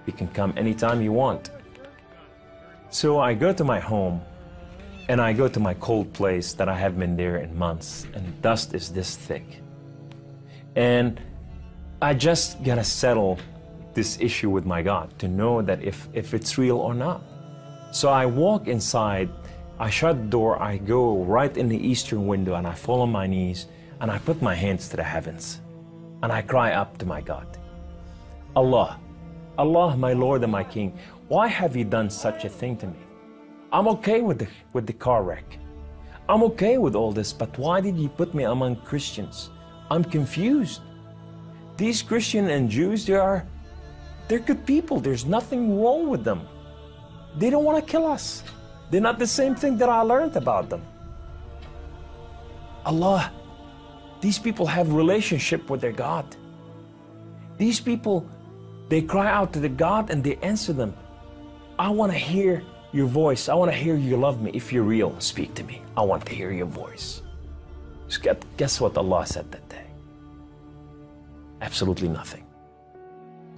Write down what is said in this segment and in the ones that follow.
You can come anytime you want. So I go to my home, and I go to my cold place that I have been there in months, and the dust is this thick. And I just gotta settle this issue with my God to know that if it's real or not. So I walk inside, I shut the door, I go right in the eastern window, and I fall on my knees, and I put my hands to the heavens, and I cry up to my God. Allah, Allah, my Lord and my King, why have you done such a thing to me? I'm okay with the car wreck. I'm okay with all this, but why did you put me among Christians? I'm confused. These Christians and Jews, they're good people. There's nothing wrong with them. They don't want to kill us. They're not the same thing that I learned about them. Allah, these people have relationship with their God. These people, they cry out to the God and they answer them. I want to hear your voice. I want to hear you love me. If you're real, speak to me. I want to hear your voice. Guess what Allah said that day? Absolutely nothing.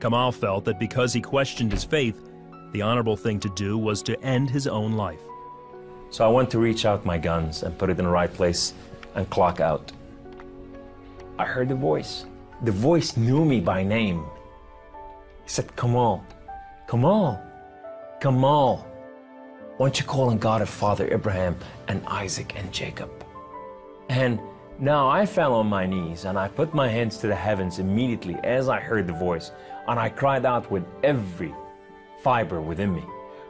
Kamal felt that because he questioned his faith, the honorable thing to do was to end his own life. So I went to reach out my guns and put it in the right place and clock out. I heard the voice. The voice knew me by name. He said, Kamal, Kamal, Kamal, why don't you call on God of Father Abraham and Isaac and Jacob? And now I fell on my knees and I put my hands to the heavens immediately as I heard the voice, and I cried out with every fiber within me,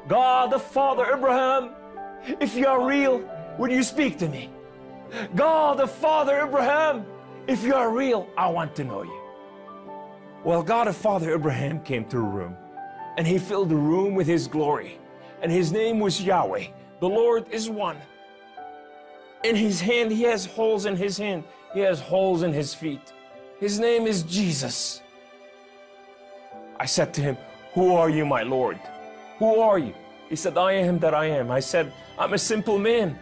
God of Father Abraham, if you are real, would you speak to me? God of Father Abraham, if you are real, I want to know you. Well, God of Father Abraham came to the room, and he filled the room with his glory, and his name was Yahweh. The Lord is one. In his hand, he has holes in his hand. He has holes in his feet. His name is Jesus. I said to him, who are you, my Lord? Who are you? He said, I am that I am. I said, I'm a simple man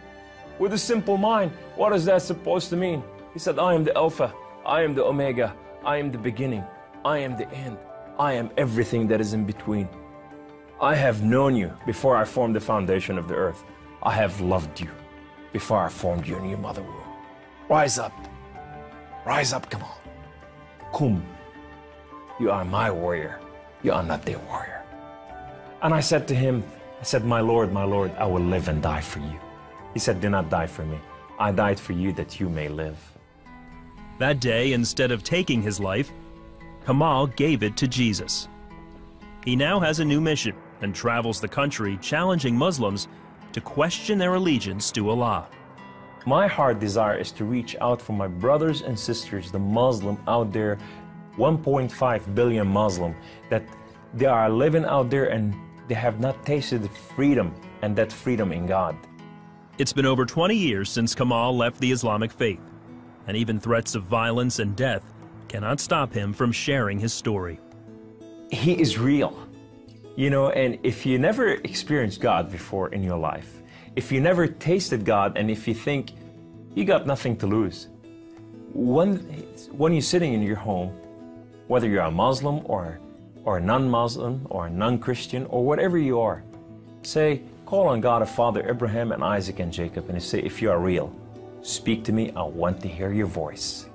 with a simple mind. What is that supposed to mean? He said, I am the Alpha. I am the Omega. I am the beginning. I am the end. I am everything that is in between. I have known you before I formed the foundation of the earth. I have loved you before I formed you in your mother womb. Rise up. Rise up, come on. Kum. You are my warrior. You are not their warrior. And I said to him, I said, my Lord, I will live and die for you. He said, do not die for me. I died for you that you may live. That day, instead of taking his life, Kamal gave it to Jesus. He now has a new mission and travels the country challenging Muslims to question their allegiance to Allah. My heart desire is to reach out for my brothers and sisters, the Muslim out there, 1.5 billion Muslim, that they are living out there and they have not tasted the freedom, and that freedom in God. It's been over 20 years since Kamal left the Islamic faith, and even threats of violence and death cannot stop him from sharing his story. He is real, you know, and if you never experienced God before in your life, if you never tasted God, and if you think you got nothing to lose, when you're sitting in your home, whether you're a Muslim or a non-Muslim or a non-Christian or whatever you are, say, call on God of Father Abraham and Isaac and Jacob, and say, if you are real, speak to me, I want to hear your voice.